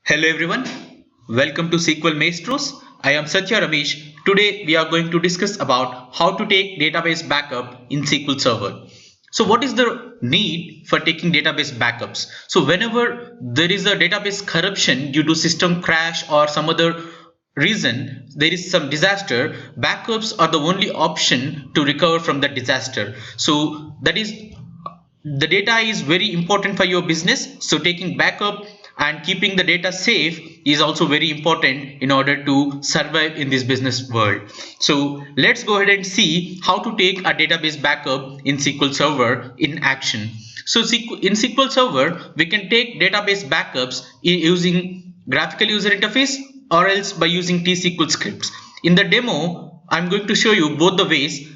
Hello everyone, welcome to SQL Maestros. I am Satya Ramesh. Today we are going to discuss about how to take database backup in SQL Server. So what is the need for taking database backups? So whenever there is a database corruption due to system crash or some other reason, there is some disaster, backups are the only option to recover from the disaster. So that is, the data is very important for your business, so taking backup and keeping the data safe is also very important in order to survive in this business world. So let's go ahead and see how to take a database backup in SQL Server in action. So in SQL Server we can take database backups using graphical user interface or else by using T-SQL scripts. In the demo I'm going to show you both the ways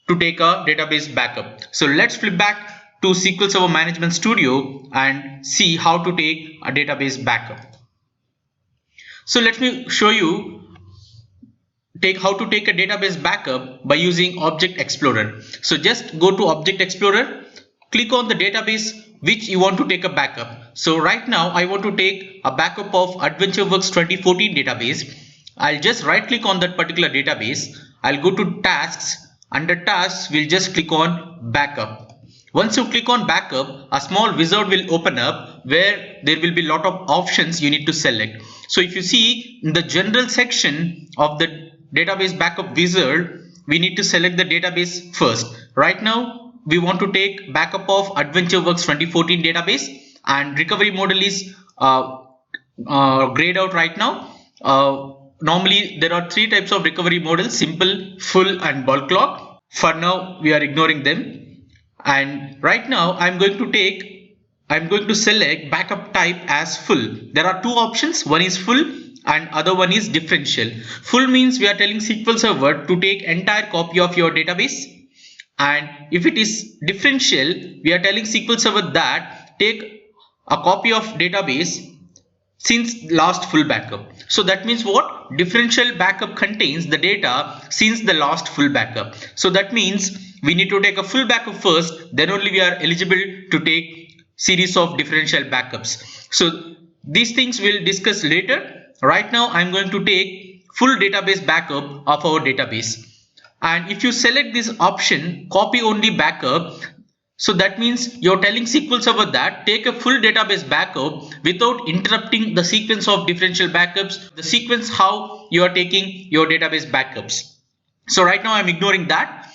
to take a database backup. So let's flip back to SQL Server Management Studio and see how to take a database backup. So let me show you how to take a database backup by using Object Explorer. So just go to Object Explorer, click on the database which you want to take a backup. So right now I want to take a backup of AdventureWorks 2014 database. I'll just right click on that particular database. I'll go to tasks. Under tasks we'll just click on backup. Once you click on backup, a small wizard will open up where there will be a lot of options you need to select. So if you see in the general section of the database backup wizard, we need to select the database first. Right now we want to take backup of AdventureWorks 2014 database, and recovery model is grayed out right now. Normally there are three types of recovery models: simple, full and bulk log. For now we are ignoring them. And right now I'm going to select backup type as full. There are two options, one is full and other one is differential. Full means we are telling SQL Server to take entire copy of your database, and if it is differential, we are telling SQL Server that take a copy of database since last full backup. So that means what? Differential backup contains the data since the last full backup. So that means we need to take a full backup first, then only we are eligible to take series of differential backups. So these things we'll discuss later. Right now I'm going to take full database backup of our database. And if you select this option, copy only backup, so that means you're telling SQL Server that take a full database backup without interrupting the sequence of differential backups, the sequence how you are taking your database backups. So right now I'm ignoring that.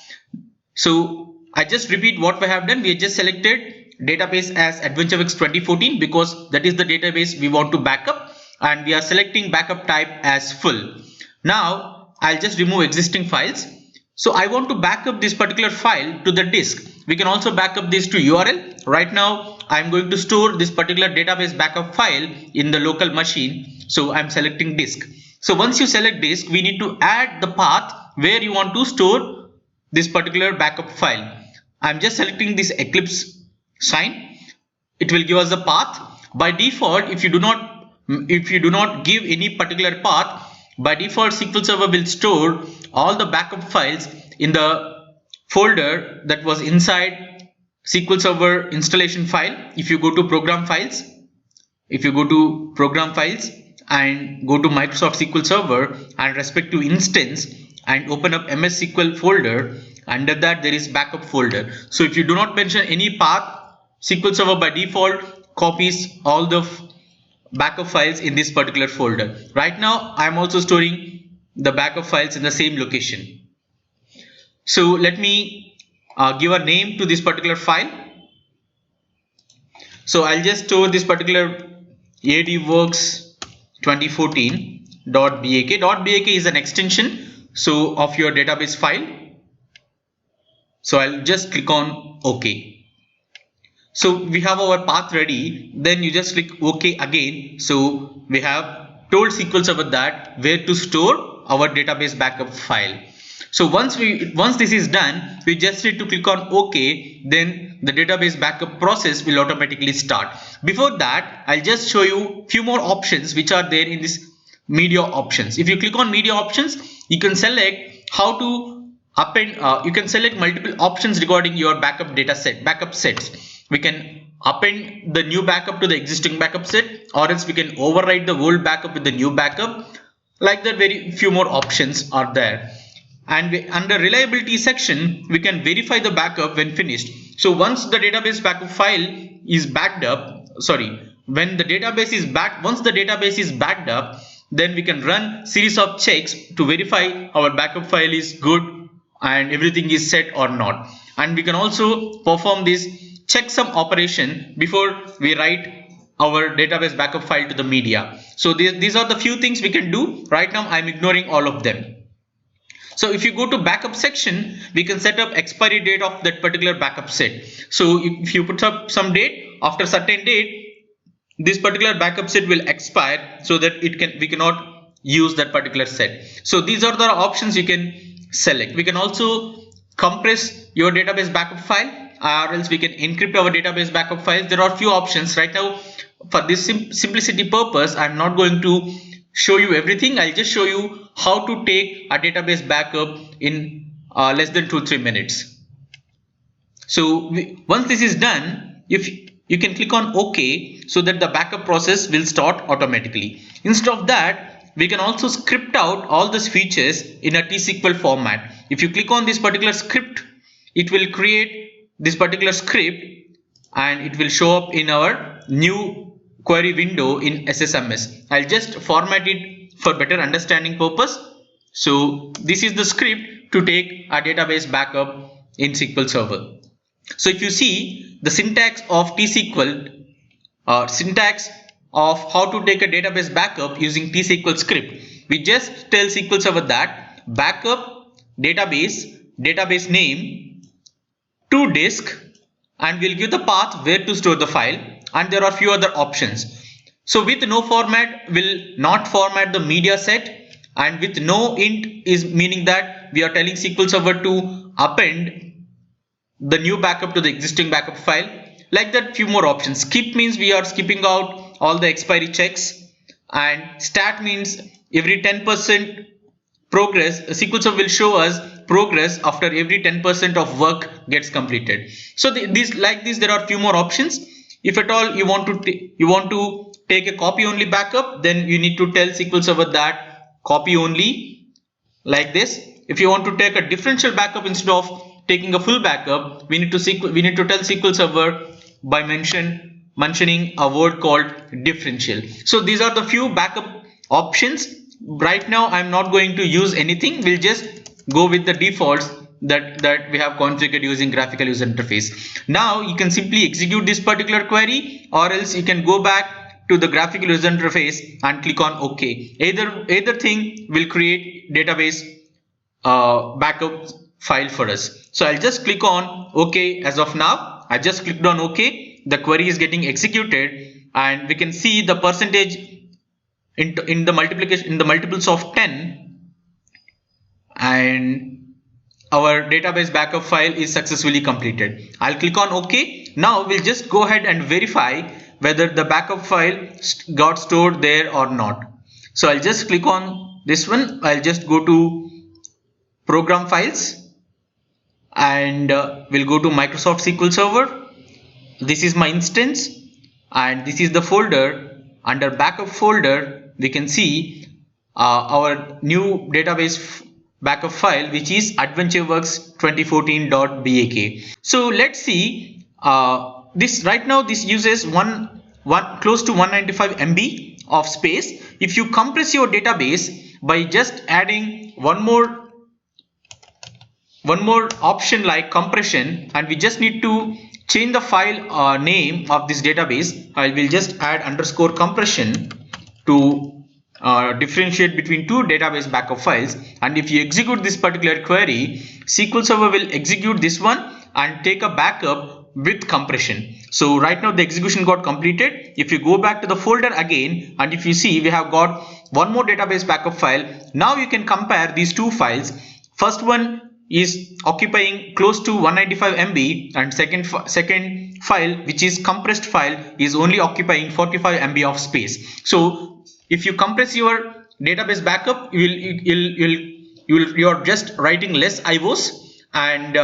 So I just repeat what we have done. We just selected database as AdventureWorks 2014 because that is the database we want to backup, and we are selecting backup type as full. Now I'll just remove existing files. So I want to backup this particular file to the disk. We can also backup this to URL. Right now I'm going to store this particular database backup file in the local machine. So I'm selecting disk. So once you select disk, we need to add the path where you want to store this particular backup file. I'm just selecting this Eclipse sign. It will give us a path. By default, if you do not give any particular path, by default SQL Server will store all the backup files in the folder that was inside SQL Server installation file. If you go to program files, and go to Microsoft SQL Server and respect to instance and open up MS SQL folder, under that there is backup folder. So if you do not mention any path, SQL Server by default copies all the backup files in this particular folder. Right now I am also storing the backup files in the same location. So let me give a name to this particular file. So I'll just store this particular adworks 2014.bak. .bak is an extension so of your database file. So I'll just click on OK. So we have our path ready. Then you just click OK again. So we have told SQL Server that where to store our database backup file. So once this is done, we just need to click on OK. Then the database backup process will automatically start. Before that, I'll just show you few more options which are there in this media options. If you click on media options, you can select how to append. You can select multiple options regarding your backup data set, backup sets. We can append the new backup to the existing backup set, or else we can overwrite the old backup with the new backup. Like that, very few more options are there. And under reliability section, we can verify the backup when finished. So once the database backup file is backed up, when the database is once the database is backed up, then we can run series of checks to verify our backup file is good and everything is set or not. And we can also perform this checksum operation before we write our database backup file to the media. So these are the few things we can do. Right now I'm ignoring all of them. So if you go to backup section, we can set up expiry date of that particular backup set. So if you put up some date, after certain date, this particular backup set will expire, so that we cannot use that particular set. So these are the options you can select. We can also compress your database backup file, or else we can encrypt our database backup files. There are few options. Right now, for this simplicity purpose, I'm not going to show you everything. I'll just show you how to take a database backup in less than 2-3 minutes. So once this is done, if you can click on OK, so that the backup process will start automatically. Instead of that, we can also script out all these features in a T-SQL format. If you click on this particular script, it will create this particular script and it will show up in our new query window in SSMS. I'll just format it for better understanding purpose. So this is the script to take a database backup in SQL Server. So if you see the syntax of T-SQL, syntax of how to take a database backup using T-SQL script, we just tell SQL Server that backup database name to disk, and we'll give the path where to store the file, and there are few other options. So with no format will not format the media set, and with no int is meaning that we are telling SQL Server to append the new backup to the existing backup file. Like that, few more options. Skip means we are skipping out all the expiry checks, and stat means every 10% progress, SQL Server will show us progress after every 10% of work gets completed. So there are few more options. If at all you want to take a copy only backup, then you need to tell SQL Server that copy only, like this. If you want to take a differential backup instead of taking a full backup, we need to tell SQL Server by mentioning a word called differential. So these are the few backup options. Right now I'm not going to use anything. We'll just go with the defaults that we have configured using graphical user interface. Now you can simply execute this particular query, or else you can go back to the graphical user interface and click on OK. Either thing will create database backup file for us. So I'll just click on OK. As of now, I just clicked on OK. The query is getting executed, and we can see the percentage in the multiplication in the multiples of 10, and our database backup file is successfully completed. I'll click on OK. Now we'll just go ahead and verify whether the backup file got stored there or not. So I'll just click on this one. I'll just go to program files, and we'll go to Microsoft SQL Server. This is my instance, and this is the folder. Under backup folder, we can see our new database backup file, which is AdventureWorks 2014.bak. So let's see this. Right now this uses close to 195 MB of space. If you compress your database by just adding one more option like compression, and we just need to change the file name of this database. I will just add underscore compression to differentiate between two database backup files. And if you execute this particular query, SQL Server will execute this one and take a backup with compression. So right now the execution got completed. If you go back to the folder again, and if you see, we have got one more database backup file. Now you can compare these two files. First one is occupying close to 195 MB, and second file, which is compressed file, is only occupying 45 MB of space. So if you compress your database backup, you're just writing less IOs, and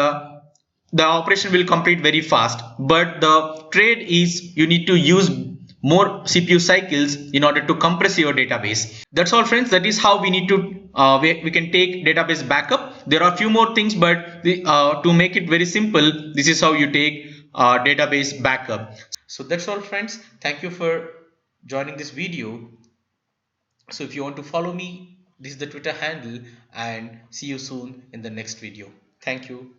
the operation will complete very fast, but the trade is you need to use more CPU cycles in order to compress your database. That's all friends, that is how we need to we can take database backup. There are a few more things, but to make it very simple, this is how you take database backup. So that's all friends, thank you for joining this video. So if you want to follow me, this is the Twitter handle, and see you soon in the next video. Thank you.